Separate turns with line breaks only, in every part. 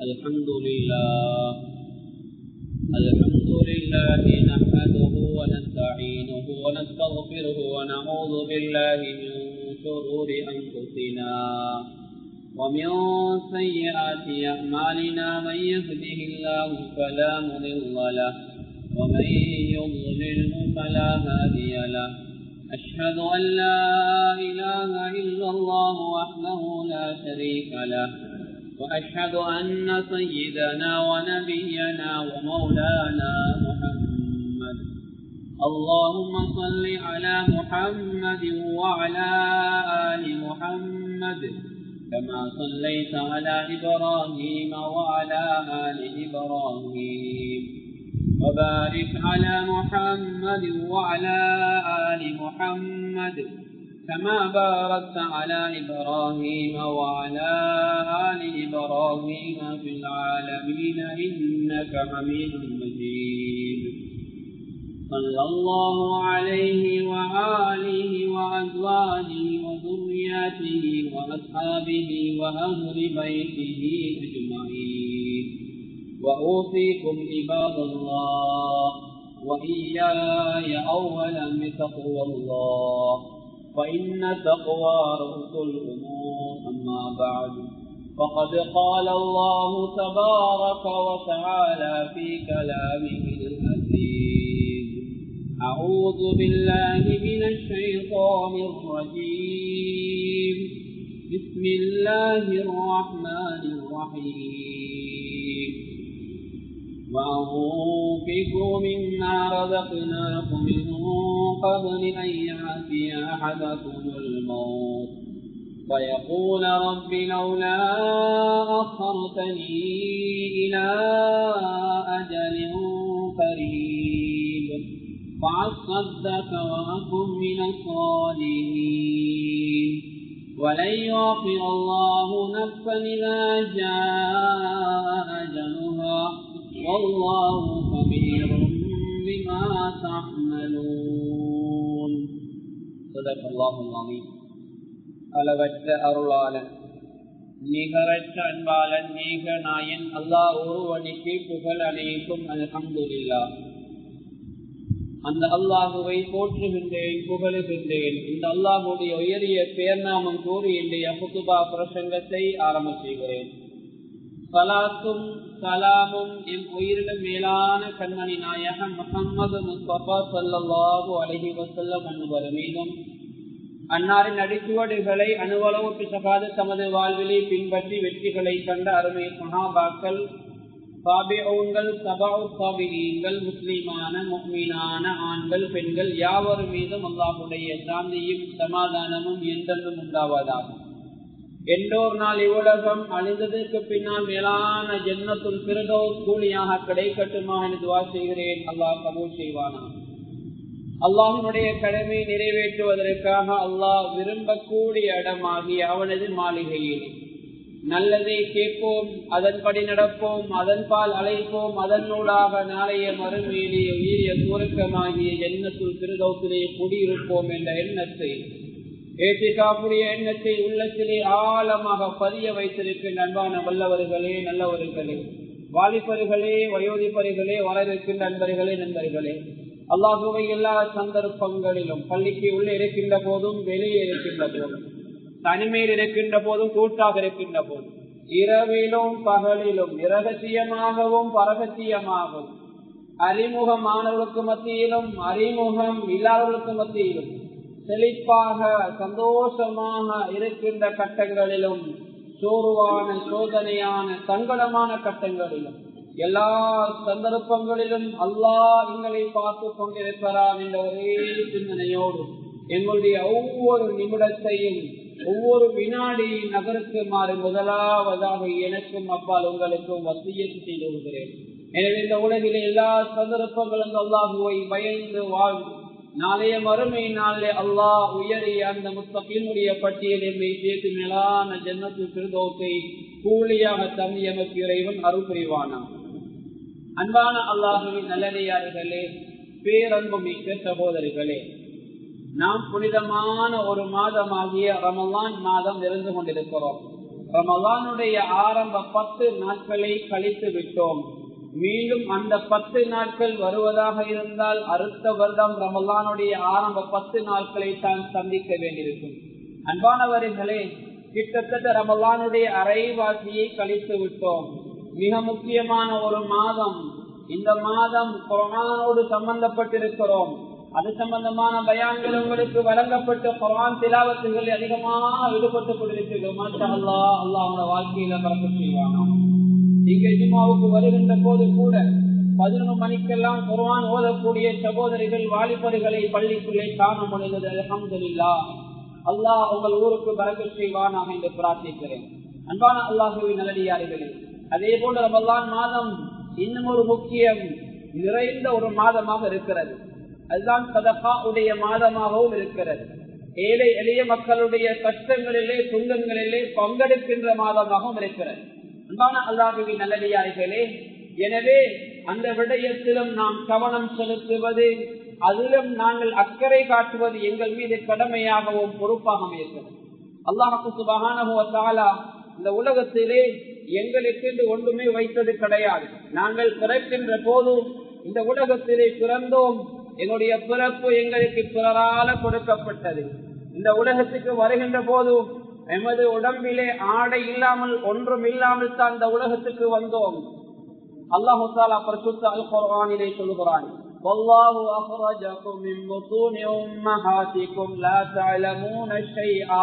الحمد لله نحمده ونستعينه ونستغفره ونعوذ بالله من شرور أنفسنا ومن سيئات أعمالنا من يهده الله فلا مضل له ومن يضلله فلا هادي له أشهد أن لا إله إلا الله وحده لا شريك له وأشهد أن سيدنا ونبينا ومولانا محمد اللهم صل على محمد وعلى آل محمد كما صليت على إبراهيم وعلى آل إبراهيم وبارك على محمد وعلى آل محمد كما باركت على إبراهيم وعلى آل إبراهيم في العالمين إنك حميد مجيد صلى الله عليه وآله وأزواجه وذرياته وأصحابه وأهل بيته أجمعين وأوصيكم عباد الله وإياي أولا بتقوى الله فإن تقوى رؤوس الأمور أما بعد فقد قال الله تبارك وتعالى في كلامه العزيز أعوذ بالله من الشيطان الرجيم بسم الله الرحمن الرحيم وأنفقوا مما رزقناكم من قبل أن يأتي أحدكم الموت فيقول رب لولا أخرتني إلى أجل قريب فأصدق وأكن من الصالحين ولن يؤخر الله نفسا إذا جاء أجلها والله خبير بما تعملون صدق الله العظيم. அளவற்ற அருளாளன் நிகரற்ற அன்பாளன் நீக நாயன் அல்லாஹ் ஒருவனுக்கு புகழ் அனைத்தும் அல்ஹம்துலில்லாஹ். அந்த அல்லாஹுவை போற்றுகின்றேன், புகழுகின்றேன். இந்த அல்லாஹுடைய உயரிய பேர்நாமம் கூறி இன்றைய குத்துபா பிரசங்கத்தை ஆரம்ப செய்கிறேன். சலாத்தும் சலாமும் என் உயிரிலும் மேலான கண்மணி நாயகம் முஹம்மது முஸ்தபா ஸல்லல்லாஹு அலைஹி வஸல்லம் அன்வர் மீதும் அன்னாரின் அடிச்சுவடுகளை அணுவளவுக்கு சகாத தமது வாழ்விலே பின்பற்றி வெற்றிகளை கண்ட அருமை சஹாபாக்கள், தாபிஊன்கள், தபஉ தாபிஈன்கள், முஸ்லிமான முஃமினான ஆண்கள் பெண்கள் யாவர் மீதும் அல்லாஹ்வுடைய சாந்தியும் சமாதானமும் என்றென்றும் உண்டாவதாக. எண்டோர் நாள் இவ்வுலகம் அழிந்ததற்கு பின்னால் மேலான ஜன்னத்துல் ஃபிர்தௌஸ் கூலியாக கிடைக்கட்டுமா என்று துஆ செய்கிறேன். அல்லாஹ் கபூல் செய்வானா. அல்லாஹ்வுடைய கடமை நிறைவேற்றுவதற்காக அல்லாஹ் விரும்பக்கூடிய இடமாகிய அவனது மாளிகையில் நல்லதை கேட்போம், அதன்படி நடப்போம், அதன்பால் அழைப்போம், அதனூடாக நாளைய மறுமையிலே உயரிய சுவர்க்கமாகிய ஜன்னத்துல் ஃபிர்தௌஸிலே குடியிருப்போம் என்ற எண்ணத்தை, ஏத்திகாஃபுடைய எண்ணத்தை உள்ளத்திலே ஆழமாக பதிய வைத்திருக்கின்ற அன்பான வல்லவர்களே, நல்லவர்களே, வாலிபர்களே, வயோதிபர்களே, வளர இருக்கின்ற அன்பர்களே, நண்பர்களே, அல்லாஹுவை எல்லா சந்தர்ப்பங்களிலும் பள்ளிக்கு உள்ளே இருக்கின்ற போதும் வெளியே இருக்கின்ற போதும் தனிமையில் இருக்கின்ற போதும் கூட்டாக இருக்கின்ற போதும் இரவிலும் பகலிலும் இரகசியமாகவும் பரகசியமாகவும் அறிமுகமானவர்களுக்கு மத்தியிலும் அறிமுகம் இல்லாதவர்களுக்கு மத்தியிலும் செழிப்பாக சந்தோஷமாக இருக்கின்ற கட்டங்களிலும் சோர்வான சோதனையான சங்கடமான கட்டங்களிலும் எல்லா சந்தர்ப்பங்களிலும் அல்லாஹ் எங்களை பார்த்து கொண்டிருக்கிறான் என்ற ஒரே சிந்தனையோடு எங்களுடைய ஒவ்வொரு நிமிடத்தையும் ஒவ்வொரு வினாடியை நகர்த்துமாறு முதலாவதாக எனக்கும் அப்பால் உங்களுக்கும் வசியத்து செய்து கொள்கிறேன். எனவே இந்த உலகிலே எல்லா சந்தர்ப்பங்களும் அல்லாஹுவை பயந்து வாழ்ந்து நாளைய மறுமை நாளே அல்லாஹ் உயரிய அந்த முத்தகீனுடைய பட்டியலை சேர்த்து மேலான ஜன்னத்துல் ஃபிர்தௌஸை கூலியாக தம் எமக்கு இறைவன் அருள் புரிவானாம். அன்பான அல்லாஹுவின் நல்லடியார்களே, பேரன்பு மிக்க சகோதரிகளே, நாம் புனிதமான ஒரு மாதமாகிய ரமலான் மாதம் இருந்து கொண்டிருக்கிறோம். ரமலானுடைய ஆரம்ப 10 நாட்களை கழித்து விட்டோம். மீண்டும் அந்த 10 நாட்கள் வருவதாக இருந்தால் அடுத்த வருடம் ரமலானுடைய ஆரம்ப 10 நாட்களை தான் சந்திக்க வேண்டியிருக்கும். அன்பானவர்களே, கிட்டத்தட்ட ரமலானுடைய அரைவாசியை கழித்து விட்டோம். மிக முக்கியமான ஒரு மாதம். இந்த மாதம் குர்ஆனோடு சம்பந்தப்பட்டிருக்கிறோம். அது சம்பந்தமான பயான்கள் உங்களுக்கு வழங்கப்பட்ட குர்ஆன் திலாவத்துகள் அதிகமாக ஈடுபட்டுக் கொண்டிருக்கிறோம். மாஷா அல்லாஹ், அல்லாஹ்வுடைய வாழ்க்கையில பரக்கத் செய்வானா. இங்கே ஜும்ஆவுக்கு வருகின்ற போது கூட 11 மணிக்கெல்லாம் குர்ஆன் ஓதக்கூடிய சகோதரிகள் வாலிபர்களை பள்ளிக்குள்ளே காண முடிந்தது. அல்ஹம்துலில்லாஹ். அல்லாஹ் உங்கள் ஊருக்கு பரக்கத் செய்வானாக என்று பிரார்த்திக்கிறேன். அன்பான அல்லாஹ்வின் நல்லடியார்களே, அதே போல ரமலான் மாதம் இன்னும் ஒரு முக்கியம் நிறைந்த ஒரு மாதமாக இருக்கிறது. அதுதான் சதகா உடைய மாதமாகவும் இருக்கிறது. ஏழை எளிய மக்களுடைய கஷ்டங்களிலே துன்பங்களிலே பங்கெடுக்கின்ற மாதமாகவும் இருக்கிறது. அன்பான அல்லாஹ்வின் நல்லடியார்களே, எனவே அந்த விடயத்திலும் நாம் கவனம் செலுத்துவது, அதிலும் நாங்கள் அக்கறை காட்டுவது எங்கள் மீது கடமையாகவும் பொறுப்பாகவும் இருக்கிறது. அல்லாஹ் சுப்ஹானஹு வ தஆலா இந்த உலகத்திலே எங்களுக்கு ஒன்றுமே வைத்தது கிடையாது. நாங்கள் பிறக்கின்ற போது இந்த உலகத்திலே பிறந்தோம். என்னுடைய பிறப்பு எங்களுக்கு பிறரால கொடுக்கப்பட்டது. இந்த உலகத்துக்கு வருகின்ற போது எமது உடம்பிலே ஆடை இல்லாமல் ஒன்றும் இல்லாமல் தான் இந்த உலகத்துக்கு வந்தோம். அல்லாஹ் தஆலா பரிசுத்த அல் குர்ஆனிலே சொல்கிறான், வல்லாஹு அக்ரஜகும் மின் புத்தூனி உம்மஹாத்திக்கும் லா தஅலமூன ஷைஆ.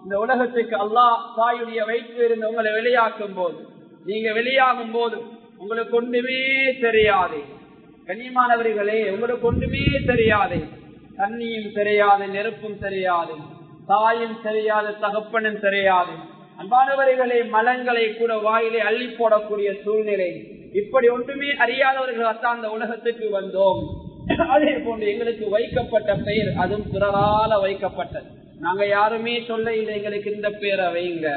இந்த உலகத்துக்கு அல்லாஹ் தாயுடைய வயிற்றில் இருந்து உங்களை வெளியாக்கும் போது, நீங்க வெளியாகும் போது உங்களுக்கு ஒன்றுமே தெரியாது. கண்ணியமானவர்களே, உங்களுக்கு ஒன்றுமே தெரியாது. தண்ணியும் தெரியாது, நெருப்பும் தெரியாது, தாயும் தெரியாது, தகப்பனும் தெரியாது. அன்பானவர்களே, மலங்களை கூட வாயிலே அள்ளி போடக்கூடிய சூழ்நிலை. இப்படி ஒன்றுமே அறியாதவர்களாத்தான் அந்த உலகத்துக்கு வந்தோம். அதே போன்று எங்களுக்கு வைக்கப்பட்ட பெயர் அதுவும் பிறரால வைக்கப்பட்டது. நாங்க யாருமே சொல்ல இல்லை எங்களுக்கு இந்த பேரை வைங்க,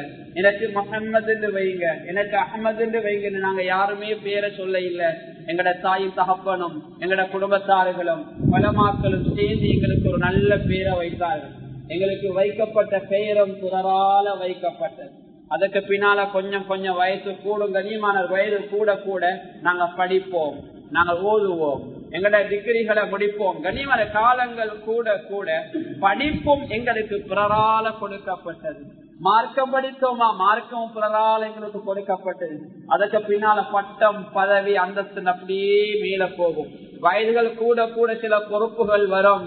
எனக்கு முஹம்மது என்று வைங்க, எனக்கு அஹமது என்று வைங்க. நாங்க யாருமே பேரை சொல்ல இல்லை. எங்கட தாயும் தகப்பனும் எங்கட குடும்பத்தார்களும் பலமாக்களும் சேர்ந்து எங்களுக்கு ஒரு நல்ல பேரை வைத்தார்கள். எங்களுக்கு வைக்கப்பட்ட பெயரும் பிறரால வைக்கப்பட்டது. அதுக்கு பின்னால கொஞ்சம் கொஞ்சம் வயசு கூடும், கண்ணியமான வயது கூட கூட நாங்க படிப்போம், நாங்கள் ஓதுவோம், எங்கட டிகிரிகளை முடிப்போம். கண்ணியமான காலங்கள் கூட கூட படிப்பும் எங்களுக்கு பிறரால கொடுக்கப்பட்டது. மார்க்கம் படித்தோமா, மார்க்கம் பிறரால எங்களுக்கு கொடுக்கப்பட்டது. அதுக்கு பின்னால பட்டம் பதவி அந்தஸ்து அப்படியே மேல போகும். வயதுகள் கூட கூட சில பொறுப்புகள் வரும்,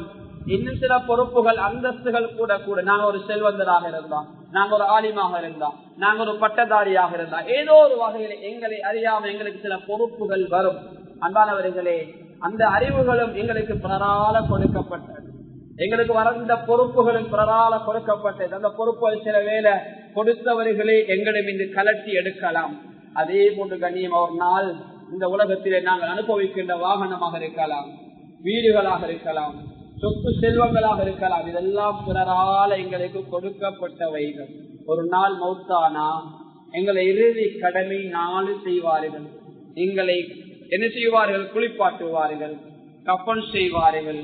இன்னும் சில பொறுப்புகள் அந்தஸ்துகள் கூட கூட. நாங்க ஒரு செல்வந்தராக இருந்தா, நாங்க ஒரு ஆலிமாக இருந்தா, நாங்க ஒரு பட்டதாரியாக இருந்தா, ஏதோ ஒரு வகையில எங்களை அறியாம எங்களுக்கு சில பொறுப்புகள் வரும். அன்பானவர்களே, அந்த அறிவுகளும் எங்களுக்கு பிறரால கொடுக்கப்பட்டது. எங்களுக்கு வந்த பொறுப்புகளும் பிறரால கொடுக்கப்பட்டது. அந்த பொறுப்புகள் சில வேளை கொடுத்தவர்களே எங்களிடம் இன்று கலட்டி எடுக்கலாம். அதே போன்று கண்ணியம் ஒரு நாள் இந்த உலகத்திலே நாங்கள் அனுபவிக்கின்ற வாகனமாக இருக்கலாம், வீடுகளாக இருக்கலாம், சொத்து செல்வங்களாக இருக்கலாம். இதெல்லாம் பிறரால எங்களுக்கு கொடுக்கப்பட்டவைகள். ஒரு நாள் மௌத்தானா எங்களை இறுதி கடமை 4 செய்வார்கள். எங்களை என்ன செய்வார்கள்? குளிப்பாட்டுவார்கள், கஃபன் செய்வார்கள்,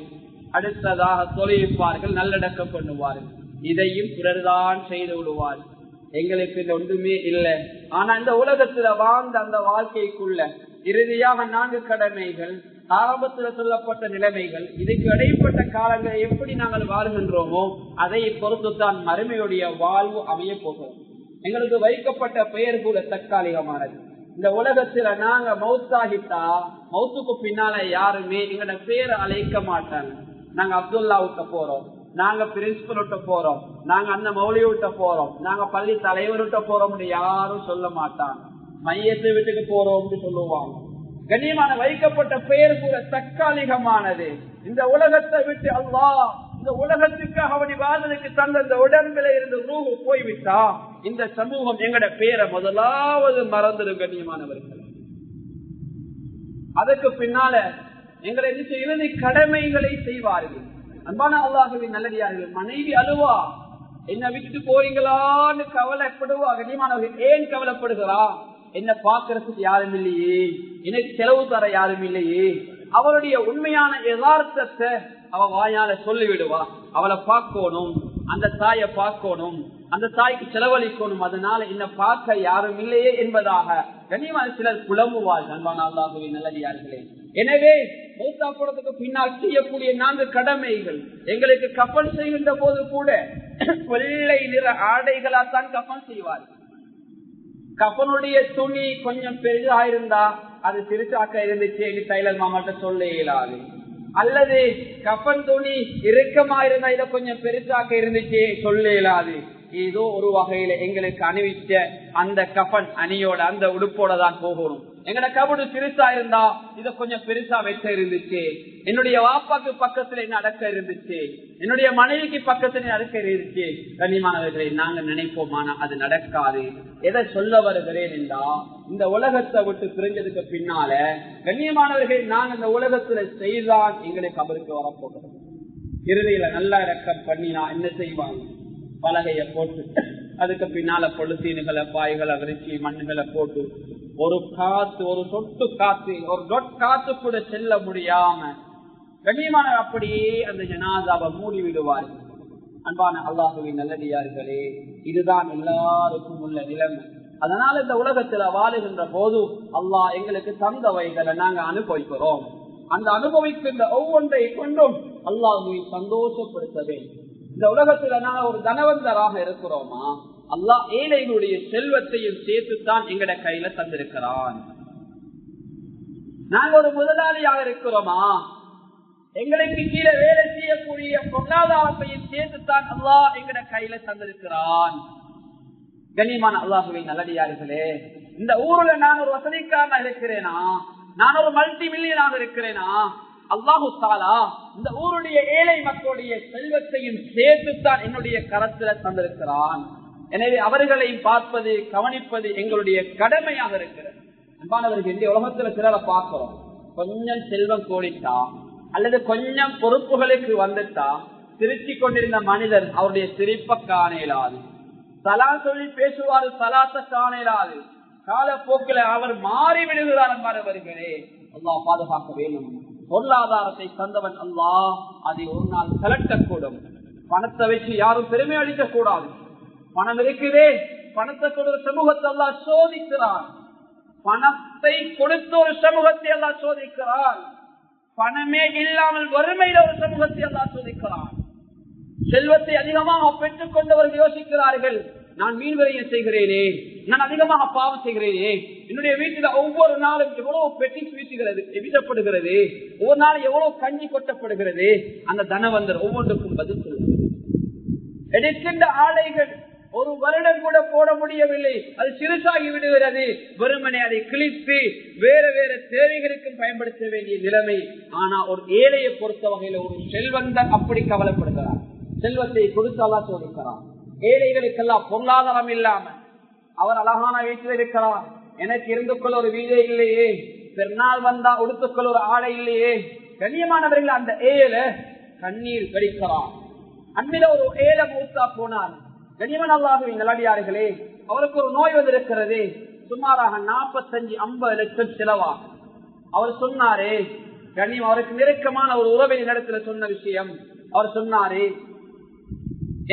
அடுத்ததாக தொலைப்பார்கள், நல்லடக்கம் பண்ணுவார்கள். இதையும் பிறர்தான் செய்து விடுவார். எங்களுக்கு ஒன்றுமே இல்லை. ஆனா இந்த உலகத்துல வாழ்ந்த அந்த வாழ்க்கைக்குள்ள இறுதியாக 4 கடமைகள், ஆரம்பத்துல சொல்லப்பட்ட நிலைமைகள், இதுக்கு இடைப்பட்ட காலங்களை எப்படி நாங்கள் வாழ்கின்றோமோ அதை பொறுத்துத்தான் மறுமையுடைய வாழ்வு அமைய போகிறோம். எங்களுக்கு வைக்கப்பட்ட பெயர் கூட தற்காலிகமானது. இந்த உலகத்துல நாங்க மௌத்தாகிட்டா மௌத்துக்கு பின்னால யாருமே எங்களோட பேரை அழைக்க மாட்டாங்க. நாங்க அப்துல்லா விட்ட போறோம், நாங்க பிரின்சிபல் விட்ட போறோம், நாங்க அந்த மௌலி விட்ட போறோம், நாங்க பள்ளி தலைவர் விட்ட போறோம் யாரும் சொல்ல மாட்டாங்க. மையத்தை வீட்டுக்கு போறோம்னு சொல்லுவாங்க. கண்ணியமான வைக்கப்பட்ட பெயர் கூட தற்காலிகமானது. இந்த உலகத்தை விட்டு அல்லாஹ் இந்த உலகத்துக்காக அவனை வாழ்வதற்கு தந்த இந்த உடம்பில இருந்து ரூஹு போய்விட்டா இந்த சமூகம் எங்கட பேரை முதலாவது மறந்துடும். கண்ணியமானவர்கள், அதுக்கு பின்னால எங்களை இறுதி கடமைகளை செய்வார்கள். அன்பான அல்லாஹ்வின் நல்லடியார்கள், மனைவி அழுவா, என்ன விட்டு போறீங்களான்னு கவலைப்படுவா. கண்ணியமானவர்கள், ஏன் கவலைப்படுகிறா? என்ன பாக்குறதுக்கு யாரும் இல்லையே, எனக்கு செலவு தர யாரும் இல்லையே. அவளுடைய உண்மையான யதார்த்தத்தை அவ வாயால சொல்லிவிடுவா. அவளை பார்க்கணும், அந்த தாயை பார்க்கணும், அந்த தாய்க்கு செலவழிக்கணும், அதனால என்ன பார்க்க யாரும் இல்லையே என்பதாக கண்ணியமான சிலர் புலம்புவார். அன்பான அல்லாஹ்வின் நல்லடியார்களே, எனவே மௌத்தா போறதுக்கு பின்னால் செய்யக்கூடிய 4 கடமைகள். எங்களுக்கு கஃன் செய்கின்ற போது கூட வெள்ளை நிற ஆடைகளாத்தான் கஃன் செய்வார்கள். கஃனுடைய துணி கொஞ்சம் பெரிதா இருந்தா அது சிறுசாக்க இருந்துச்சு டைலர் மாமாட்ட சொல்ல இயலாது, அல்லது கஃன் துணி இறுக்கமா இருந்தா இதை கொஞ்சம் பெருசாக்க இருந்துச்சு சொல்ல இயலாது. ஏதோ ஒரு வகையில எங்களுக்கு அணிவிச்ச அந்த கஃன் அணியோட அந்த உடுப்போட தான் போகணும். எங்கட கபடு சிறுசா இருந்தா இத கொஞ்சம் பெருசா வைக்க இருந்துச்சு, என்னுடைய வாப்பாக்கு பக்கத்துல என்ன அடக்க இருந்துச்சு, என்னுடைய மனைவிக்கு பக்கத்துல அடக்க இருந்துச்சு. கண்ணியமானவர்களை நாங்க நினைப்போமானா அது நடக்காது. எதை சொல்ல வருகிறேன் என்றா, இந்த உலகத்தை விட்டு பிரிஞ்சதுக்கு பின்னால கண்ணியமானவர்கள் நாங்க இந்த உலகத்துல செய்தான் எங்களுக்கு கபருக்கு வரப்போகிறது. இறுதியில நல்லா இறக்கம் பண்ணினா என்ன செய்வாங்க, பலகைய போட்டு அதுக்கு பின்னால பொழுத்தீனுகளை பாய்களை விரிச்சி மண்ணுகளை போட்டு ஒரு காத்து, ஒரு சொட்டு காத்து, ஒரு டொட் காத்து கூட செல்ல முடியாம கண்ணியமான அப்படியே அந்த ஜனாதாவை மூடி விடுவார்கள். அன்பான அல்லாஹுவின் நல்லடியார்களே, இதுதான் எல்லாருக்கும் உள்ள நிலைமை. அதனால இந்த உலகத்துல வாழுகின்ற போது அல்லாஹ் எங்களுக்கு தந்தவைகளை நாங்க அனுபவிக்கிறோம். அந்த அனுபவிக்கின்ற ஒவ்வொன்றை கொண்டும் அல்லாஹ்வை சந்தோஷப்படுத்த வேண்டும். இந்த உலகத்துல நாங்க ஒரு தனவந்தராக இருக்கிறோமா, அல்லாஹ் ஏழைகளுடைய செல்வத்தையும் சேர்த்துத்தான் எங்கட கையில தந்திருக்கிறான். நாங்க ஒரு முதலாளியாக இருக்கிறோமா, எங்களுக்கு கீழே வேலை செய்யக்கூடிய பொருளாதாரத்தையும் சேர்த்துத்தான் அல்லாஹ் எங்கட கையில தந்திருக்கிறான். கண்ணியமான அல்லாஹ்வின் நல்லடியார்களே, இந்த ஊர்ல நான் ஒரு வசதிக்காரனாக இருக்கிறேனா, நான் ஒரு மல்டி மில்லியனாக இருக்கிறேனா, அல்லாஹு தஆலா இந்த ஊருடைய ஏழை மக்களுடைய செல்வத்தையும் சேர்த்துத்தான் என்னுடைய கரத்துல தந்திருக்கிறான். எனவே அவர்களை பார்ப்பது, கவனிப்பது எங்களுடைய கடமையாக இருக்கிறது. அன்பானவர்கள், இந்த உலகத்துல சிலரை பார்க்கிறோம், கொஞ்சம் செல்வம் கோடித்தா அல்லது கொஞ்சம் பொறுப்புகளுக்கு வந்துட்டா சிரிச்சு கொண்டிருந்த மனிதர் அவருடைய சிரிப்பை காணலாது, சலா சொல்லி பேசுவாரு, சலாத்த காணலாது, காலப்போக்கில் அவர் மாறி விடுகிறார். அன்பானவர்களே, அல்லாஹ் பாதுகாக்க வேண்டும். பொருளாதாரத்தை தந்தவன் அல்லாஹ் அதை ஒரு நாள் கலட்டக்கூடும். பணத்தை வச்சு யாரும் பெருமை அளிக்க கூடாது. பணம் இருக்குதே, பணத்தை கொடுத்த சமூகத்தை அல்லாஹ் சோதிக்கிறான். பணத்தை கொடுத்த ஒரு சமூகத்தை அல்லாஹ் சோதிக்கிறான். பணமே இல்லாமல் வறுமையில ஒரு சமூகத்தை அல்லாஹ் சோதிக்கிறான். செல்வத்தை அதிகமாக பெற்றுக் கொண்டவர்கள் யோசிக்கிறார்கள், நான் மீன் விரயம் செய்கிறேனே, நான் அதிகமாக பாவம் செய்கிறேனே, என்னுடைய வீட்டில ஒவ்வொரு நாளும் எவ்வளவு பெட்டி வீசுகிறது வீசப்படுகிறது, ஒவ்வொரு நாளும் எவ்வளவு கஞ்சி கொட்டப்படுகிறது. அந்த தனவந்தர் ஒவ்வொன்றுக்கும் பதில் சொல்லுங்கள். எடுக்கின்ற ஆடைகள் ஒரு வருடம் கூட போட முடியவில்லை, அது சிறுசாகி விடுகிறது. வெறுமனை அதை கிழித்து வேற வேற தேவைகளுக்கும் பயன்படுத்த வேண்டிய நிலைமை. ஆனா ஒரு ஏழையை பொறுத்த வகையில ஒரு செல்வந்தன் அப்படி கவலைப்படுகிறார். செல்வத்தை கொடுத்தாலாம் சோதிக்கிறார். ஏழைகளுக்கெல்லாம் பொருளாதாரம் இல்லாம அவர் அழகான வீட்டில் இருக்கிறார், எனக்கு இருந்து கொள்ள ஒரு வீடே இல்லையே, பெருநாள் வந்தா உடுத்துக்கொள்ள ஒரு ஆடை இல்லையே. கண்ணியமானவர்கள், அந்த ஏழை கண்ணீர் வெடிக்கிறார். அன்பில ஒரு ஏழை மூத்தா போனார். கண்ணியமான அல்லாஹ்வின் நல்லடியார்களே, அவருக்கு ஒரு நோய் வந்திருக்கிறது. சுமாராக 45-50 லட்சம் செலவாகும். அவர் சொன்னாரே, கண்ணியம் அவருக்கு நெருக்கமான ஒரு உறவின் இடத்துல சொன்ன விஷயம், அவர் சொன்னாரே,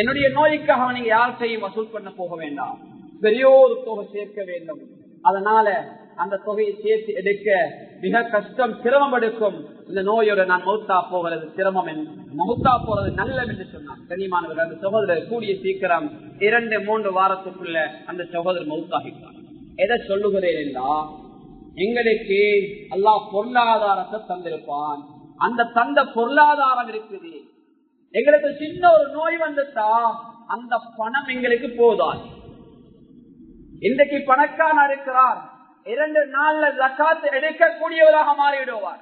என்னுடைய நோய்க்காக நீங்க யார்கிட்டையும் வசூல் பண்ண போக வேண்டாம், பெரிய ஒரு தொகை சேர்க்க வேண்டும். அதனால அந்த தொகையை சேர்த்து எடுக்க மிக கஷ்டம், சிரமம் எடுக்கும். இந்த நோயோட நான் மௌத்தா போகிறது சிரமம், மௌத்தா போறது நல்லம் என்று சொன்னார். கண்ணியமானவர்கள், அந்த சகோதரர் கூடிய சீக்கிரம் 2-3 வாரத்துக்குள்ள அந்த சகோதரர் மௌத்தாகிட்டார். எதை சொல்லுகிறேன் என்றா, எங்களுக்கு அல்லாஹ் பொருளாதாரத்தை தந்திருப்பான். அந்த தந்த பொருளாதாரம் இருக்குது, எங்களுக்கு சின்ன ஒரு நோய் வந்துட்டா அந்த பணம் எங்களுக்கு போதாது. இன்றைக்கு பணக்காரர் இருக்கிறார், 2 நாள்ல ஜகாத் எடுக்கக்கூடியவராக மாறிவிடுவார்.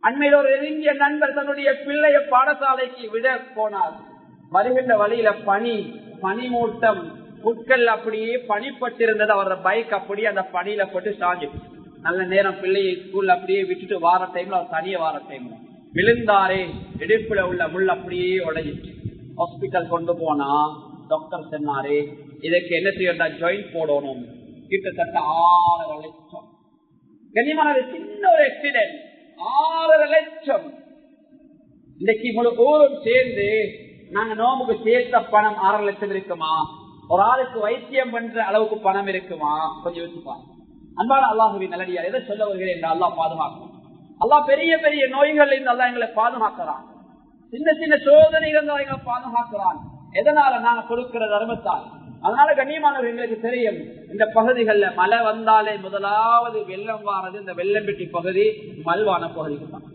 அண்மையில் ஒரு நெருங்கிய நண்பர் தன்னுடைய பிள்ளைய பாடசாலைக்கு விட போனார். வருகின்ற வழியில பனிமூட்டம், புட்கள் அப்படியே பனிப்பட்டிருந்தது. அவரோட பைக் அப்படியே அந்த பனியில போட்டு சாஞ்சு, நல்ல நேரம் பிள்ளையை ஸ்கூல்ல அப்படியே விட்டுட்டு வார டைம்ல, அவர் தனிய வார டைம்ல விழுந்தாரே, இடுப்புல உள்ள முள் அப்படியே உடைஞ்சிட்டு ஹாஸ்பிட்டல் கொண்டு போனா டாக்டர் சொன்னாரு, இதுக்கு என்ன செய்யறா, ஜாயிண்ட் போடணும். கிட்டத்தட்ட 6 லட்சம். கண்ணியமான சின்ன ஒரு ஆக்சிடென்ட், 6 லட்சம். இன்றைக்கு முழு ஊரும் சேர்ந்து நாங்க நோம்புக்கு சேர்த்த பணம் 6 லட்சம் இருக்குமா? ஒரு ஆளுக்கு வைத்தியம் பண்ற அளவுக்கு பணம் இருக்குமா? கொஞ்சம் யோசிப்பாங்க. அன்பான அல்லாஹுவின் நல்லடியார், எதை சொல்ல வருகிறேன் என்று அல்லாஹ் பாதுகாக்கும். அல்லாஹ் பெரிய பெரிய நோய்கள் இருந்து அல்லாஹ் எங்களை பாதுகாக்கிறான். சின்ன சின்ன சோதனைகள் எங்களை பாதுகாக்கிறான். எதனால? நாங்க கொடுக்கிற தர்மத்தால். அதனால கண்ணியமானவர், எங்களுக்கு தெரியும், இந்த பகுதிகளில் மழை வந்தாலே முதலாவது வெள்ளம் வாரது இந்த வெள்ளம்பெட்டி பகுதி, மல்வான பகுதிக்கு தான்.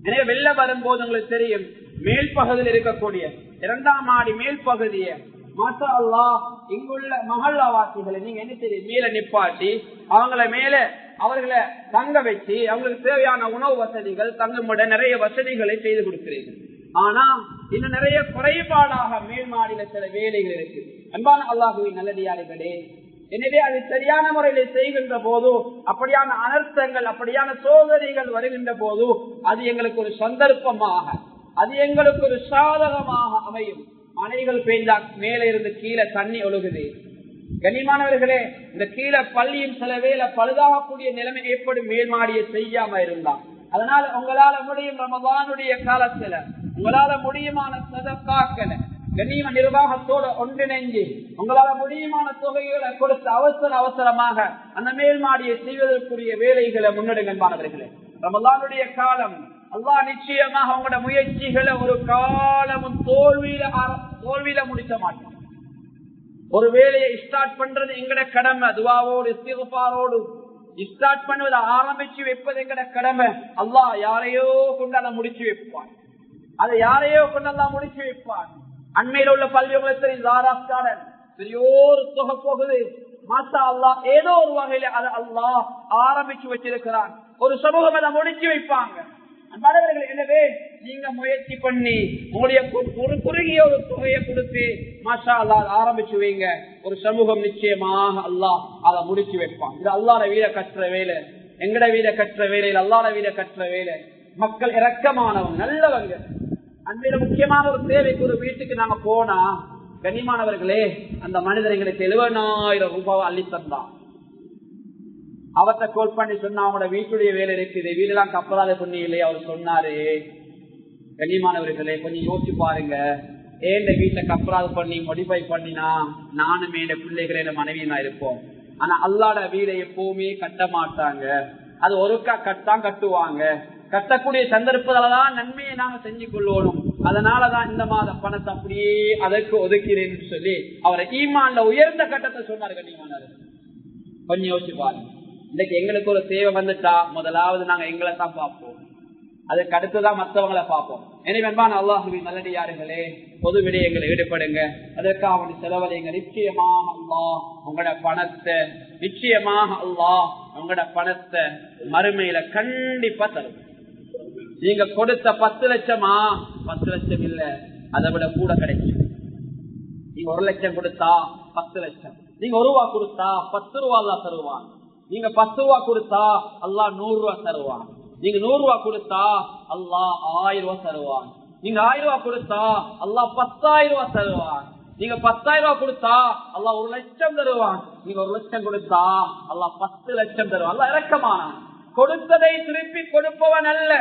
எனவே வெள்ளம் வரும்போது உங்களுக்கு தெரியும், மேல் பகுதியில் இருக்கக்கூடிய 2ஆம் மாடி மேல் பகுதியை மாஷா அல்லாஹ் இங்குள்ள மஹல்லாவாசிகளை நீங்க என்ன தெரியும், மேல நிப்பாட்டி அவர்களை தங்க வச்சு அவங்களுக்கு தேவையான உணவு வசதிகள், தங்குமிட நிறைய வசதிகளை செய்து கொடுக்கிறீர்கள். ஆனா இன்னும் நிறைய குறைபாடாக மேல் மாடியில சில வேலைகள் இருக்கு. அன்பான அல்லாஹுவின் நல்லடியார்களே, எனவே அது சரியான முறையில செய்கின்ற போது அப்படியான அனர்த்தங்கள், அப்படியான சோதனைகள் வருகின்ற போது அது எங்களுக்கு ஒரு சந்தர்ப்பமாக, அது எங்களுக்கு ஒரு சாதகமாக அமையும். மனைகள் பெய்தா மேலே இருந்து கீழே தண்ணி ஒழுகுது. கண்ணியமானவர்களே, இந்த கீழே பள்ளியும் சில வேலை பழுதாகக்கூடிய நிலைமை ஏற்படும் மேல் மாடியை செய்யாம இருந்தா. அதனால உங்களால முடியும், ரமதானுடைய காலத்துல உங்களால முடியுமான சதக்காக்களை கண்ணியம நிர்வாகத்தோடு ஒன்றிணைஞ்சு உங்களால முடியுமான தொகைகளை கொடுத்து அவசரமாக அந்த மேல் மாடியை செய்வதற்குரிய வேலைகளை முன்னெடுங்க. மாணவர்களே, ரமதானுடைய காலம், அல்லாஹ் நிச்சயமாக உங்களோட முயற்சிகளை ஒரு காலமும் தோல்வியில முடிக்க மாட்டோம். ஒரு வேலையை ஸ்டார்ட் பண்றது எங்கட கடமை, துஆவோடு இஸ்திக்ஃபாரோடு ஸ்டார்ட் பண்ணுவதை ஆரம்பிச்சு வைப்பது எங்கட கடமை. அல்லாஹ் யாரையோ கொண்டு அதை முடிச்சு வைப்பான், அதை யாரையோ கொண்டு அல்லாஹ் முடிச்சு வைப்பான். அண்மையில் உள்ள பல்வேறு ஜாராஸ்காரன் பெரியோரு தொகை போகுது. மாஷா அல்லாஹ் ஏதோ ஒரு வகையில அதை அல்லாஹ் ஆரம்பிச்சு வச்சிருக்கிறான். ஒரு சமூகம் அதை முடிச்சு வைப்பாங்க. எனவே நீங்க முயற்சி பண்ணி உங்களுடைய குறுகிய ஒரு தொகையை கொடுத்து மாஷா அல்லாஹ் ஆரம்பிச்சு வைங்க. ஒரு சமூகம் நிச்சயமாக அல்லாஹ் அதை முடிச்சு வைப்பான். இது அல்லாஹ்வுடைய வீர கற்ற வேலை, எங்கட வீர கற்ற வேலையில் அல்லாஹ்வுடைய வீர கற்ற வேலை. மக்கள் இரக்கமானவங்க, நல்லவங்க. அன்றைய முக்கியமான ஒரு தேவைக்கு ஒரு வீட்டுக்கு நாங்க போனா, கண்ணியமானவர்களே, அந்த மனிதர் எங்களுக்கு 70,000 ரூபாய் அள்ளி தந்தான். அவர்கிட்ட கோல் பண்ணி சொன்னா, அவங்களோட வீட்டுடைய வேலை இருக்குது, வீடெல்லாம் கப்பலாத பண்ணி இல்லையா அவர் சொன்னாரு. கண்ணியமானவர்களே, கொஞ்சம் யோசிச்சு பாருங்க. ஏன் வீட்டுல கப்பலாத பண்ணி மோடிஃபை பண்ணினா நானும் என் பிள்ளைகளை என் மனைவி நான் இருப்போம். ஆனா அல்லாட வீடை எப்பவுமே கட்ட மாட்டாங்க. அது ஒருக்கா கட்டான் கட்டுவாங்க. கட்டக்கூடிய சந்தர்ப்பத்தாலதான் நன்மையை நாங்க செஞ்சு கொள்ளணும். அதனாலதான் இந்த மாத பணத்தை அப்படியே அதற்கு ஒதுக்கிறேன்னு சொல்லி அவரை ஈமான்ல உயர்ந்த கட்டத்தை சொன்னார். கண்ணியமானவர், கொஞ்சம் யோசிச்சு பாருங்க. இன்னைக்கு எங்களுக்கு ஒரு தேவை வந்துட்டா முதலாவது நாங்க எங்களை தான் பார்ப்போம், அதுக்கு அடுத்துதான் மற்றவங்களை பார்ப்போம். எனவே அன்பான அல்லாஹ்வின் நல்லடியார்களே, பொது விடயங்களை ஈடுபடுங்க, அதற்காக அவனுடைய செலவழிங்க. நிச்சயமாக அல்லாஹ் உங்களோட பணத்தை, நிச்சயமாக அல்லாஹ் உங்களோட பணத்தை மறுமையில கண்டிப்பா தரும். நீங்க கொடுத்த 10 லட்சமா, 10 லட்சம் இல்ல, அதை விட கூட கிடைக்கும். நீங்க 1 லட்சம் கொடுத்தா 10 லட்சம், நீங்க 1 ரூபா கொடுத்தா 10 ரூபா அல்லா தருவான். நீங்க 10 ரூபா கொடுத்தா அல்லாஹ் 100 ரூபா தருவான். நீங்க 100 ரூபா கொடுத்தா அல்லாஹ் 1000 ரூபா தருவான். நீங்க 1000 ரூபா கொடுத்தா அல்லாஹ் 10,000 ரூபா தருவான். நீங்க 10,000 ரூபா கொடுத்தா அல்லாஹ் 1 லட்சம் தருவான். நீங்க 1 லட்சம் கொடுத்தா அல்லாஹ் 10 லட்சம் தருவான். அல்லாஹ் இரக்கமானான். கொடுத்ததை திருப்பி கொடுப்பவன் அல்ல,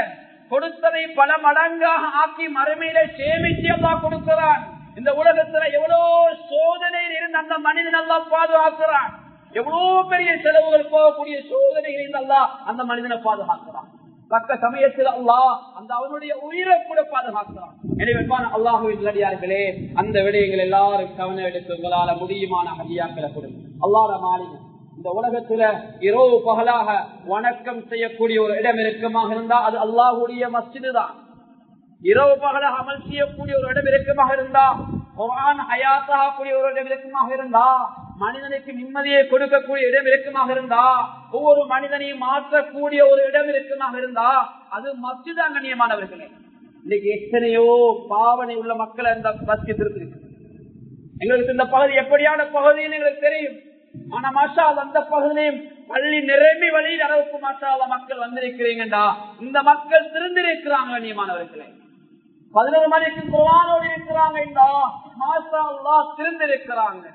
கொடுத்ததை பல மடங்காக ஆக்கி மறுமையிலே சேமிச்சு அல்லாஹ் கொடுக்கிறான். இந்த உலகத்துல எவ்வளவு சோதனையில் இருந்து அந்த மனிதன் அல்லாஹ் பாதுகாக்கிறான். எவ்வளவு பெரிய செலவுகள் போகக்கூடிய சோதனைகள் இருந்து அல்லாஹ் அந்த மனிதனை பாதுகாக்கிறான். தக்க சமயத்தில் அல்லாஹ் அந்த அவனுடைய உயிரை கூட பாதுகாக்கிறான். எனவே அல்லாஹ்வின் நல்லடியார்களே, அந்த விடயங்கள் எல்லாரும் கவனம் எடுத்து உங்களால முடியுமான ஹதியாக்களை கொடுங்க. அல்லாஹ்வுடைய மாளிகை, இந்த உலகத்துல இரவு பகலாக வணக்கம் செய்யக்கூடிய ஒரு இடம் இருக்குமாக இருந்தா அது அல்லாஹ்வுடைய மஸ்ஜிது தான். இரவு பகலாக அமல் செய்யக்கூடிய ஒரு இடம் இருக்குமாக இருந்தா, குர்ஆன் ஹயாத்தாக கூடிய ஒரு இடம் இருக்குமாக இருந்தா, மனிதனுக்கு நிம்மதியை கொடுக்கக்கூடிய இடம் இருக்குமாக இருந்தா, ஒவ்வொரு மனிதனையும் மாற்றக்கூடிய ஒரு இடம் இருக்குமாக இருந்தா அது மஸ்ஜித் தான். கண்ணியமானவர்களே, இன்னைக்கு எத்தனையோ பாவனை உள்ள மக்கள் அந்த மஸ்ஜித் இருக்கு. எங்களுக்கு இந்த பகுதி எப்படியான பகுதின்னு எங்களுக்கு தெரியும். ஆனா மாஷா அல்லாஹ் அந்த பகுதியிலும் பள்ளி நிரம்பி வழியில் அளவுக்கு மாஷா அல்லாஹ் மக்கள் வந்திருக்கிறீங்கடா. இந்த மக்கள் திருந்திருக்கிறாங்க. கண்ணியமானவர்களே, 11 மணிக்கு குர்ஆனோடு இருக்கிறாங்க. இந்த மாஷா அல்லாஹ் திருந்திருக்கிறாங்க.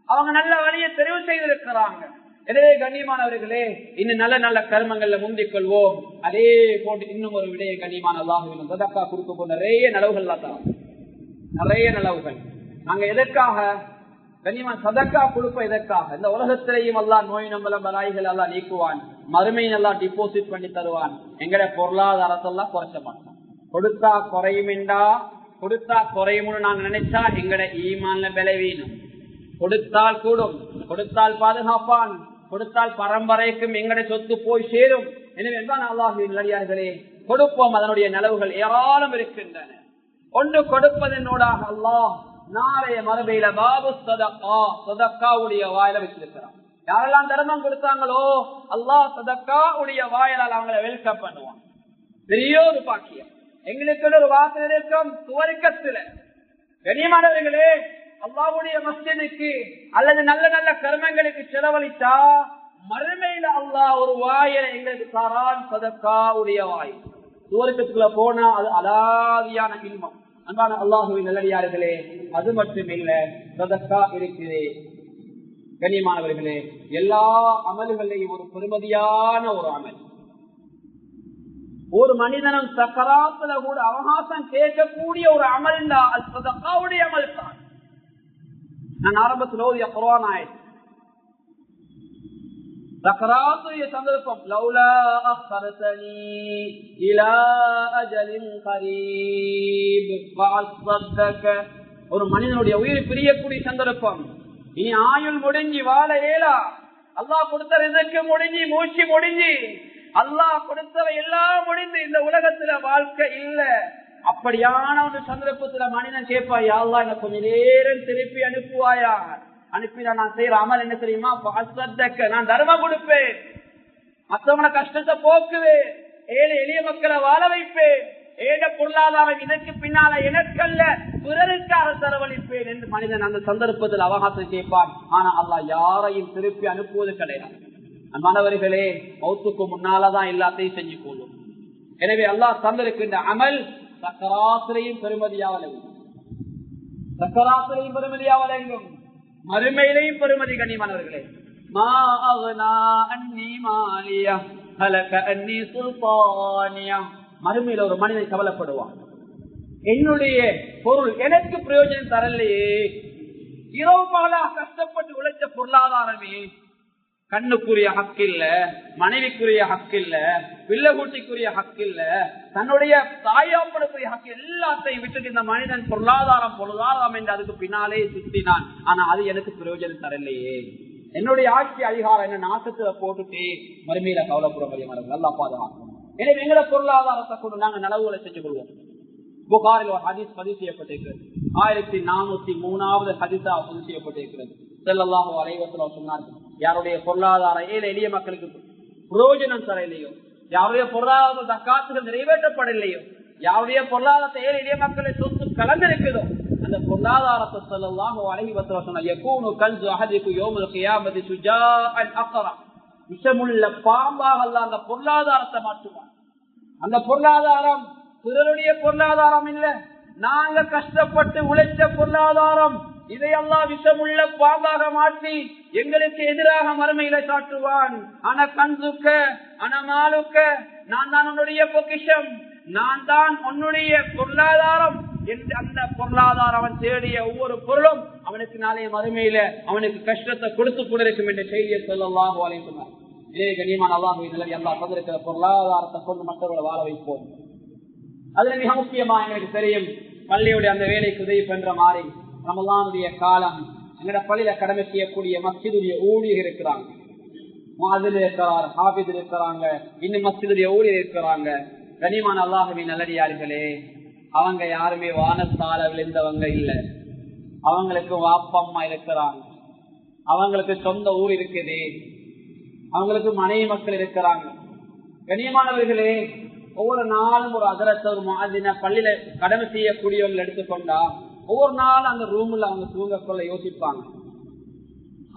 அவங்க நல்ல வழியை தெரிவு செய்திருக்கிறாங்க. எனவே கண்ணியமானவர்களே, இன்னும் நல்ல நல்ல கர்மங்கள்ல முந்திக் கொள்வோம். அதே போன்று இன்னும் ஒரு விடய, கண்ணியமான அல்லாஹ்வின் சதக்கா கொடுக்க போன்ற நிறைய நலவுகள் தான். நிறைய நலவுகள். நாங்க எதற்காக கனிமா சதக்கா கொடுப்ப எதற்காக? இந்த உலகத்திலேயும் அல்லா நோய் நம்பலம் பலாய்கள் எல்லாம் நீக்குவான், மறுமையை எல்லாம் டிபாசிட் பண்ணி தருவான். எங்கட பொருளாதாரத்தெல்லாம் குறைச்ச மாட்டான். கொடுத்தா குறையுமெண்டா, கொடுத்தா குறையும்னு நான் நினைச்சா எங்கட ஈமான்ல விளைவீனும். கொடுத்தால் கூடும், கொடுத்தால் பாதுகாப்பான், கொடுத்தால் பரம்பரைக்கும் எங்கட சொத்து போய் சேரும். எனவே அல்லாஹ்வின் நல்லடியார்களே, கொடுப்போம். அதனுடைய நலவுகள் ஏராளம் இருக்கின்றன. ஒன்று கொடுப்பதனூடாக அல்லாஹ் நாளைய மறுமையில பாபு சதக்கா, சதக்காவுடைய வாயில வச்சிருக்கிறான். யாரெல்லாம் தர்மம் கொடுத்தாங்களோ அல்லாஹ் சதக்காவுடைய வாயிலால் அவங்களை வெல்கம் பண்ணுவான். பெரிய ஒரு பாக்கியம். எங்களுக்கு ஒரு வாசல் இருக்கும் சுவர்க்கத்துல. கண்ணியமானவர்களே, அல்லாஹ்வுடைய மஸ்ஜிதுக்கு அல்லது நல்ல நல்ல கர்மங்களுக்கு செலவழித்தா மறுமையில அல்லாஹ் ஒரு வாயில எங்களுக்கு தாரான், சதக்காவுடைய வாயில். சுவர்க்கத்துக்குள்ள போனா அது அலாதியான இன்பம். அன்பான அல்லாஹுவின் நல்லடியார்களே, அது மட்டும் இல்ல, சதக்கா இருக்குது. கண்ணியமானவர்களே, எல்லா அமல்களையும் ஒரு பெருமதியான ஒரு அமல். ஒரு மனிதனும் சக்கராத்துல கூட அவகாசம் கேட்கக்கூடிய ஒரு அமல் அது சதக்காவுடைய அமல் தான். நான் ஆரம்பத்தில் ஓதிய குர்ஆன் ஆயத், சக்கராத்துடைய சந்தர்ப்பம், லௌலா அக்ஹர்தனி இலா அஜலின் கரீப் வஅஸ்ஸதக, ஒரு மனிதனுடைய உயிர் பிரியக்கூடிய சந்தர்ப்பம். இனி ஆயுள் முடிஞ்சு வாழ ஏலா, அல்லாஹ் கொடுத்த ரிஸ்க் முடிஞ்சு, மூச்சு முடிஞ்சு, அல்லாஹ் கொடுத்தவை எல்லாம் முடிந்து இந்த உலகத்துல வாழ்க்கை இல்ல. அப்படியான ஒரு சந்தர்ப்பத்துல மனிதன் கேட்பா, யா அல்லாஹ் எனக்கு கொஞ்ச நேரம் திருப்பி அனுப்புவாயா? அனுப்பினா நான் செய்யற அமல் என்ன தெரியுமா? நான் தர்மம் கொடுப்பேன், மற்றவங்கள கஷ்டத்தை போக்குவேன், ஏழை எளிய மக்களை வாழ வைப்பேன், ஏழ பொருளாதாரம் இதற்கு பின்னால எனக்கல்ல பிறருக்காக செலவழிப்பேன் என்று மனிதன் அந்த சந்தர்ப்பத்தில் அவகாசம் கேட்பான். ஆனா அல்லாஹ் யாரையும் திருப்பி அனுப்புவது கிடையாது. மாணவர்களே, மௌத்துக்கு முன்னாலதான் எல்லாத்தையும் செஞ்சு கொள்ளும். எனவே அல்லாஹ் தந்திருக்கின்ற அமல் சக்கராத்திரையும் பெருமதியா வழங்கும், சக்கராத்திரையும் பெருமதியா வழங்கும், மறுமையிலையும் பெருமதி. கண்ணியமானவர்களே, மறுமையில ஒரு மனிதன் கவலைப்படுவான், என்னுடைய பொருள் எனக்கு பிரயோஜனம் தரலையே, இரவு பகலா கஷ்டப்பட்டு உழைச்ச பொருளாதாரமே கண்ணுக்குரிய ஹக்கு இல்ல, மனைவிக்குரிய ஹக்கு இல்ல, பிள்ளைகுட்டிக்குரிய ஹக்கு இல்ல, தன்னுடைய தாயாப்படக்கூடிய ஹக்கு எல்லாத்தையும் விட்டுட்டு இந்த மனிதன் பொருளாதாரம் என்று அதுக்கு பின்னாலே சுத்தினான். ஆனா அது எனக்கு பிரயோஜனம் தரலையே, என்னுடைய ஆட்சி அதிகாரம் என்ன நாசத்துல போட்டுட்டு மறுமையில கவலைப்பட முடியும். நல்லா பாதுகாக்கணும். எனவே எங்களை பொருளாதாரத்தை கொண்டு நாங்க நலவுகளை செஞ்சு கொள்வோம். புகாரில் ஒரு ஹதீஸ் பதிவு செய்யப்பட்டிருக்கிறது. 1403வது ஹதீஸா பதிவு செய்யப்பட்டிருக்கிறது. ஸல்லல்லாஹு அலைஹி வஸல்லம் சொன்னார்கள், யாருடைய பொருளாதாரம் ஏழை எளிய மக்களுக்கு பிரயோஜனம் தரலையோ, யாருடைய பொருளாதார தக்காத்துகள் நிறைவேற்றப்படலையோ, யாருடைய பொருளாதாரத்தை ஏழை எளிய மக்களை சொத்து கலந்திருக்குதோ, அந்த பொருளாதாரத்தை ஸல்லல்லாஹு அலைஹி வஸல்லம் சொன்னார், யகூனு கன்ஸு அஹதிக்கும் யௌமல் கியாமத்தி சுஜாஅன் அக்ரா, விஷமுள்ள பாம்பாக அல்லாஹ் அந்த பொருளாதாரத்தை மாற்றுவான். அந்த பொருளாதாரம் பிறருடைய பொருளாதாரம் இல்ல, நாங்க கஷ்டப்பட்டு உழைச்ச பொருளாதாரம், இதை அல்லாஹ் விஷமுள்ள பாம்பாக மாற்றி எங்களுக்கு எதிராக மறுமையில சாட்டுவான். ஆனா கன்சுக்க அனமாலுக்க, நான் தான் உன்னுடைய பொக்கிஷம், நான் தான் உன்னுடைய பொருளாதாரம் என்று அந்த பொருளாதாரம் அவன் தேடிய ஒவ்வொரு பொருளும் அவனுக்கு நாளைய மறுமையில அவனுக்கு கஷ்டத்தை கொடுத்து கொண்டிருக்கும் என்ற செய்தியை ஸல்லல்லாஹு அலைஹி வஸல்லம். இதே கண்ணியமான அல்லாஹ்வின் நல்லடியார்களே, அல்லாஹ் தந்திருக்கிற பொருளாதாரத்தை கொண்டு மற்றவர்களை வாழ வைப்போம். அதுல மிக முக்கியமா எனக்கு தெரியும், பள்ளியுடைய அந்த வேலைக்கு உதவி பண்ற மாதிரி ரமலானுடைய காலம் எங்கட பள்ளியில கடமை செய்யக்கூடிய மஸ்ஜிதுடைய ஊழியர் இருக்கிறாங்க, முஅஸ்ஸின் இருக்கிறார், ஹாஃபிஸ் இருக்கிறாங்க, இன்னும் மஸ்ஜிதுடைய ஊழியர் இருக்கிறாங்க. கண்ணியமான அல்லாஹ்வின் நல்லடியார்களே, அவங்க யாருமே வானத்தால விழுந்தவங்க இல்ல, அவங்களுக்கு வாப்பம்மா இருக்கிறாங்க, அவங்களுக்கு சொந்த ஊர் இருக்குது, அவங்களுக்கு மனைவி மக்கள் இருக்கிறாங்க. கண்ணியமானவர்களே, ஒவ்வொரு நாளும் ஒரு ஹஜ்ரத் ஒரு முஅஸ்ஸின பள்ளியில கடமை செய்யக்கூடியவங்களை எடுத்துக்கொண்டா ஒவ்வொரு நாளும் அந்த ரூம்ல அவங்க தூங்க கொள்ள யோசிப்பாங்க.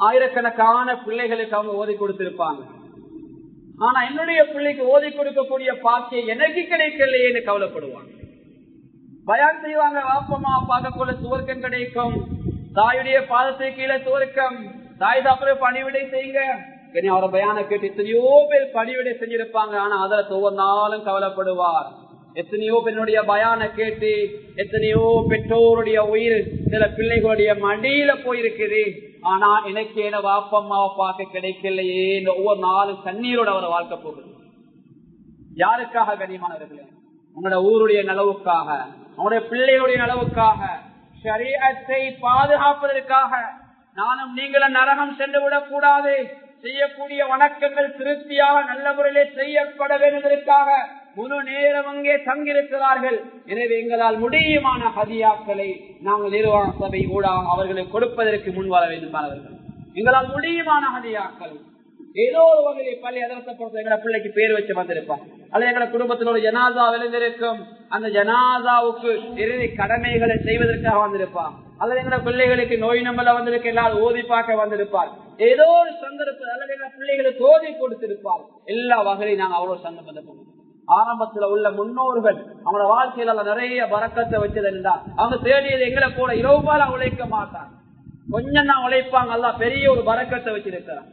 ஆயிரக்கணக்கான பிள்ளைகளுக்கு அவங்க ஓதி கொடுத்திருப்பாங்க. ஆனா என்னுடைய பிள்ளைக்கு ஓதி கொடுக்கக்கூடிய பாக்கியம் எனக்கு கிடைக்கலையேன்னு கவலைப்படுவாங்க. பயான் செய்வாங்க, வாப்பமா பார்க்க கொள்ள சுவர்க்கம் கிடைக்கும், தாயுடைய பாதத்தை கீழே சுவர்க்கம், தாய் தாப்புற பணிவிடை செய்யுங்க. அவரை பயான கேட்டு எத்தனையோ பேர் பணிவிடை செஞ்சிருப்பாங்க. ஆனா அதில் ஒவ்வொரு நாளும் கவலைப்படுவார், எத்தனையோ பெண்ணுடைய பயான கேட்டு எத்தனையோ பெற்றோருடைய உயிர் சில பிள்ளைகளுடைய மடியில போயிருக்குது. ஆனா எனக்கு என்ன வாப்பம்மாவை பார்க்க கிடைக்கலையே இந்த ஒவ்வொரு நாளும் கண்ணீரோட அவர் வாழ்க்கை போகுது. யாருக்காக கண்ணியமானவர்களே? உங்களோட ஊருடைய நலவுக்காக, உங்களுடைய பிள்ளைகளுடைய நலவுக்காக, ஷரீஅத்தை பாதுகாப்பதற்காக. நானும் நீங்களும் நரகம் சென்று விடக்கூடாது. செய்யக்கூடிய வணக்கங்கள் திருப்தியாக நல்ல முறையிலே செய்யப்பட வேண்டுவதற்காக முழு நேரம் அங்கே தங்கியிருக்கிறார்கள். எனவே எங்களால் முடியுமான ஹதியாக்களை நாங்கள் நிர்வாக சபை ஊடாக அவர்களுக்கு கொடுப்பதற்கு முன் வர வேண்டுமானவர்கள். எங்களால் முடியுமான ஹதியாக்கள் ஏதோ ஒரு வகையை பள்ளி அதரத்தை பொறுத்த எங்களை பிள்ளைக்கு பேர் வச்சு வந்திருப்பாங்க. அல்லது எங்களை குடும்பத்தில் ஒரு ஜனாதா விளைந்திருக்கும், அந்த ஜனாதாவுக்கு இறுதி கடமைகளை செய்வதற்காக வந்திருப்பான். அல்லது எங்களை பிள்ளைகளுக்கு நோய் நம்பல வந்திருக்க எல்லாரும் ஓதி பார்க்க வந்திருப்பார். ஏதோ ஒரு சந்தர்ப்பத்தில் அல்லது எங்களை பிள்ளைகளுக்கு ஓதி கொடுத்திருப்பார். எல்லா வகையிலும் நாங்கள் அவ்வளவு சந்தர்ப்பத்தை ஆரம்பத்துல உள்ள முன்னோர்கள் அவங்களோட வாழ்க்கையில நிறைய பரக்கத்தை வச்சது என்றால் அவங்க தேடியது எங்களை போல இரவுபால உழைக்க மாட்டாங்க, கொஞ்சம் தான் உழைப்பாங்க. அல்ல பெரிய ஒரு பரக்கத்தை வச்சிருக்கிறான்.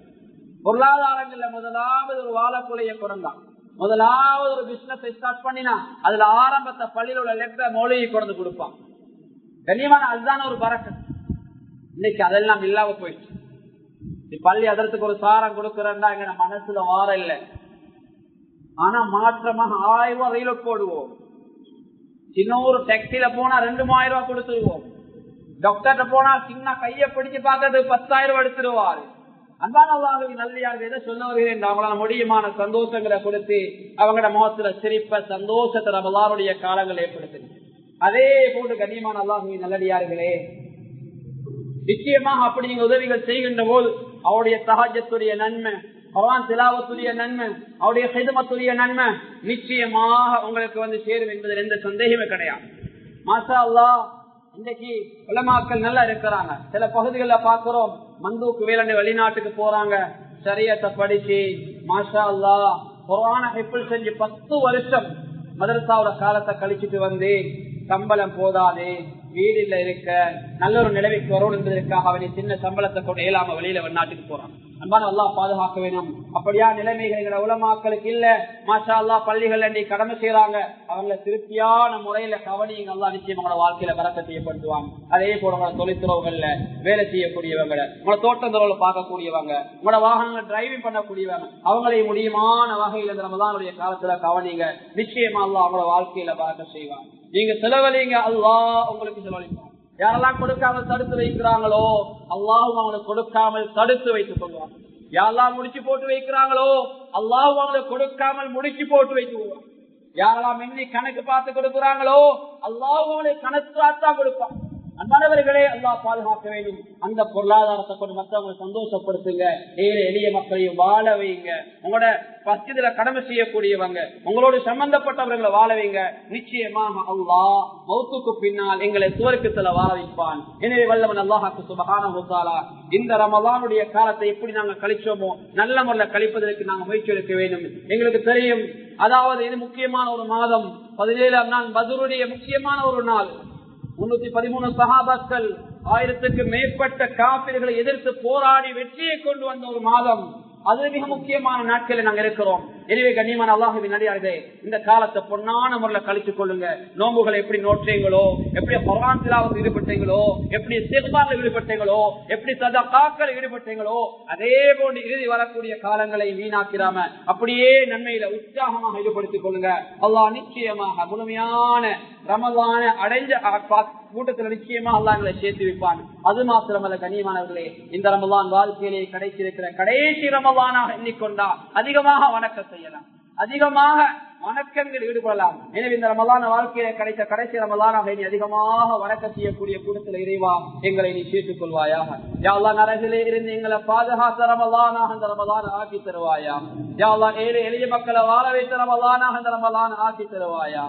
பொருளாதாரங்கள்ல முதலாவது ஒரு வாழக்குலைய குறந்தான், முதலாவது ஒரு பிசினஸ் ஸ்டார்ட் பண்ணினா அதுல ஆரம்பத்தை பள்ளியில் உள்ள லெப்ட மொழியை கொண்டு கொடுப்பான். கண்ணியமான அதுதான் ஒரு பரக்கத். இன்னைக்கு அதெல்லாம் இல்லாம போயிடுச்சு. பள்ளி அதற்கு ஒரு சாரம் கொடுக்கிறேன்னா எங்க மனசுல வார இல்லை. ஆனா மாற்றமாக 1000 ரூபாய் ரயில் போடுவோம். சின்ன ஒரு டாக்ஸில போனா 2,000 ரூபாய் கொடுத்துருவோம். டாக்டர்கிட்ட போனா சின்ன கைய பிடிச்சு பார்க்கறது 10,000 ரூபாய் எடுத்துருவாரு. அன்பான அல்லாஹ்வின் நல்லடியார்கள் எதை சொல்ல வருகிறேன், அவங்களால முடியுமான சந்தோஷங்களை கொடுத்து அவங்களோட முகத்துல சிரிப்ப சந்தோஷத்தை ரமலானுடைய காலங்கள் ஏற்படுத்து. அதே போன்று கண்ணியமான அல்லாஹ்வின் நல்லடியார்களே, நிச்சயமாக அப்படி நீங்க உதவிகள் செய்கின்ற போது அவருடைய தஹஜ்ஜுடைய நன்மை, குர்ஆன் திலாவத்துடைய நன்மை, அவருடைய ஹிதமத்துடைய நன்மை நிச்சயமாக உங்களுக்கு வந்து சேரும் என்பதில் எந்த சந்தேகமே கிடையாது. மாஷா அல்லாஹ், இன்னைக்கு உலமாக்கள் நல்லா இருக்கிறாங்க. சில பகுதிகளில் பார்க்கிறோம் மந்தூக்கு வேலை வெளிநாட்டுக்கு போறாங்க, ஷரியத்தை படிச்சு மாஷா அல்லாஹ் குர்ஆனை ஹிஃப்ல் செஞ்சு 10 வருஷம் மதரசாவோட காலத்தை கழிச்சுட்டு வந்து சம்பளம் போதாது வீடுல இருக்க நல்ல ஒரு நிலைமைக்கு வரும் என்பதற்காக அவனை சின்ன சம்பளத்தை கொண்டு இயலாம வெளியில வெளிநாட்டுக்கு போறான். அன்பான அல்லாஹ் பாதுகாக்க வேணும். அப்படியா நிலைமைகள் உலமாக்களுக்கு இல்ல, மாஷா அல்லாஹ் பள்ளிகள் கடமை செய்யறாங்க, அவங்களை திருப்தியான முறையில கவனிங்க. அல்லாஹ் நிச்சயம் உங்களோட வாழ்க்கையில வரக்கத்தை ஏற்படுத்துவாங்க. அதே போல உங்களோட தொழில்துறவுகள்ல வேலை செய்யக்கூடியவங்க, உங்களோட தோட்டத்துறவுல பார்க்கக்கூடியவங்க, உங்களோட வாகனங்கள் டிரைவிங் பண்ணக்கூடியவங்க, அவங்களை முடியுமான வகையில் இந்த ரமலானுடைய காலத்துல கவனிங்க. நிச்சயமா அல்லாஹ் அவங்களோட வாழ்க்கையில வரக்க செய்வாங்க. நீங்க செலவழிங்க, அல்லாஹ் உங்களுக்கு செலவழிப்பாங்க. யாரெல்லாம் கொடுக்காமல் தடுத்து வைக்கிறாங்களோ அல்லாஹும் அவங்களுக்கு கொடுக்காமல் தடுத்து வைத்துக் கொள்வாங்க. யாரெல்லாம் முடிச்சு போட்டு வைக்கிறாங்களோ அல்லாஹும் அவங்களுக்கு கொடுக்காமல் முடிச்சு போட்டு வைத்துவாங்க. யாரெல்லாம் எண்ணி கணக்கு பார்த்து கொடுக்கிறாங்களோ அல்லாஹும் அவங்களுக்கு கணக்கு கொடுப்பாங்க. அன்பானவர்களே, அல்லாஹ் பாதுகாக்க வேண்டும். அந்த பொருளாதாரத்தை கொண்டு மற்றவங்களை சந்தோஷப்படுத்துங்க. ஏழை எளிய மக்களையும் வாழ வைங்க. உங்களோட பஸ்தில கடமை செய்யக்கூடியவங்க, உங்களோடு சம்பந்தப்பட்டவர்களை வாழ வைங்க. நிச்சயமாக அல்லாஹ் மௌத்துக்கு பின்னால் எங்களை சுவர்க்கத்துல வாழ வைப்பான். எனவே வல்லவன் அல்லாஹ்வுக்கு சுப்ஹானஹு வ தஆலா இந்த ரமலானுடைய காலத்தை எப்படி நாங்க கழிச்சோமோ நல்ல முறையில் கழிப்பதற்கு நாங்க முயற்சி எடுக்க வேண்டும். எங்களுக்கு தெரியும், அதாவது இது முக்கியமான ஒரு மாதம், 17ஆம் நாள் பத்ருடைய முக்கியமான ஒரு நாள். 313 சஹாபாக்கள் 1000க்கு மேற்பட்ட காபிர்களை எதிர்த்து போராடி வெற்றியை கொண்டு வந்த ஒரு மாதம். அது மிக முக்கியமான நாட்களில் நாங்கள் இருக்கிறோம். எனவே கண்ணியமான அல்லாஹ்வின் நல்லடியார்களே, இந்த காலத்தை பொன்னான முறையில் கழித்துக் கொள்ளுங்க. நோம்புகளை எப்படி நோற்றீங்களோ, எப்படி குர்ஆன் திலாவத்தில் ஈடுபட்டீங்களோ, எப்படி இஸ்திக்பாரில் ஈடுபட்டீங்களோ, எப்படி சதகாக்கள் ஈடுபட்டீங்களோ, அதே போன்று இறுதி வரக்கூடிய காலங்களை வீணாக்கிறாம அப்படியே நன்மையில உற்சாகமாக ஈடுபடுத்திக் கொள்ளுங்க. அல்லாஹ் நிச்சயமாக முழுமையான ரமலான அடைஞ்ச கூட்டத்தில் நிச்சயமாக அல்லாஹ் எங்களை சேர்த்து வைப்பான். அது மாத்திரமல்ல கண்ணியமானவர்களே, இந்த ரமலான் வாழ்க்கையிலே கிடைச்சிருக்கிற கடைசி ரமலானாக எண்ணிக்கொண்டா அதிகமாக வணக்கம் செய்யலாம், அதிகமாக வணக்கங்கள் ஈடுபடலாம். எனவே இந்த ரமலான வாழ்க்கையில கிடைத்த கடைசி ரமலானாக நீ அதிகமாக வணக்கம் செய்யக்கூடிய கூட்டத்தில் இறைவா எங்களை நீ சேர்த்துக் கொள்வாயாக. யா அல்லாஹ் நரகிலே இருந்து எங்களை பாதுகாத்த ரமலானாக இந்த ரமலான் ஆக்கி தருவாயா. யா அல்லாஹ் ஏழை எளிய மக்களை வாழ வைத்த ரமலானாக இந்த ரமலான் ஆக்கி தருவாயா.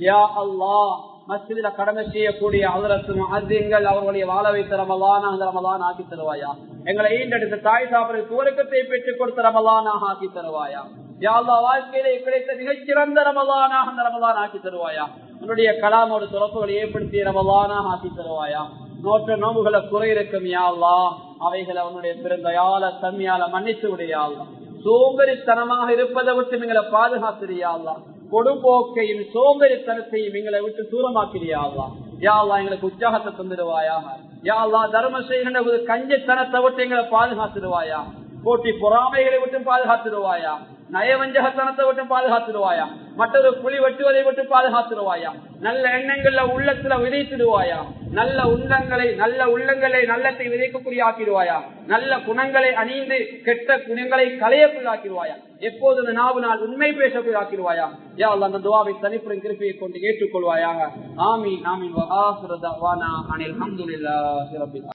யா அல்லாஹ் மஸ்ஜிதில கடமை செய்யக்கூடிய ஹஜ்ரத் முஅஸ்ஸின்கள் அவர்களை வாழ வைத்த ரமலானாக இந்த ரமலான் ஆக்கி தருவாயா. எங்களை ஈண்டெடுத்த தாய் சாப்பிட சுவர்க்கத்தை பெற்றுக் கொடுத்த ரமலானாக ஆக்கி தருவாயா. யா அல்லாஹ் வாழ்க்கையிலே கிடைத்த மிகச்சிறந்த ரமலானாக இந்த ரமலான் ஆக்கி தருவாயா. உன்னுடைய கலாமோடு தொடர்புகளை ஏற்படுத்திய ரமலானாக ஆக்கி தருவாயா. நோற்ற நோம்புகளை குறை இருக்கும் யா அல்லாஹ், அவைகளை உன்னுடைய பிறந்தயால தன்மையால மன்னித்து விடையா அல்லாஹ். சோம்பரித்தனமாக இருப்பதை விட்டு எங்களை பாதுகாத்திரியா அல்லாஹ். பொடுபோக்கையும் சோம்பேறித்தனத்தையும் எங்களை விட்டு தூரமாக்கிறியா அல்லாஹ். யா அல்லாஹ் எங்களுக்கு உற்சாகத்தை தந்துடுவாயாக. யா அல்லாஹ் தர்மம் செய்கின்ற போது கஞ்சத்தனத்தை விட்டு எங்களை பாதுகாத்துடுவாயா. போட்டி பொறாமைகளை விட்டு பாதுகாத்துடுவாயா. நயவஞ்சகத்தனத்தை விட்டு பாதுகாத்துடுவாயா. மற்றொரு புலி வெட்டுவதை விட்டு பாதுகாத்துடுவாயா. நல்ல எண்ணங்கள்ல உள்ளத்துல விதைத்துடுவாயா. நல்ல உள்ளங்களை நல்லத்தை விதைக்கக்கூடிய ஆக்கிடுவாயா. நல்ல குணங்களை அணிந்து கெட்ட குணங்களை களையக்குள்ளாக்கிடுவாயா. எப்போது நாவினால் உண்மை பேசக்குள்ளாக்கிடுவாயா. யா அல்லாஹ் அந்த துஆவை தனிப்புரின் கிருபையை கொண்டு ஏற்றுக்கொள்வாயாக. ஆமீன் ஆமீன். வ ஆகிரு தஅவானா அனில் ஹம்துலில்லாஹி ரப்பில்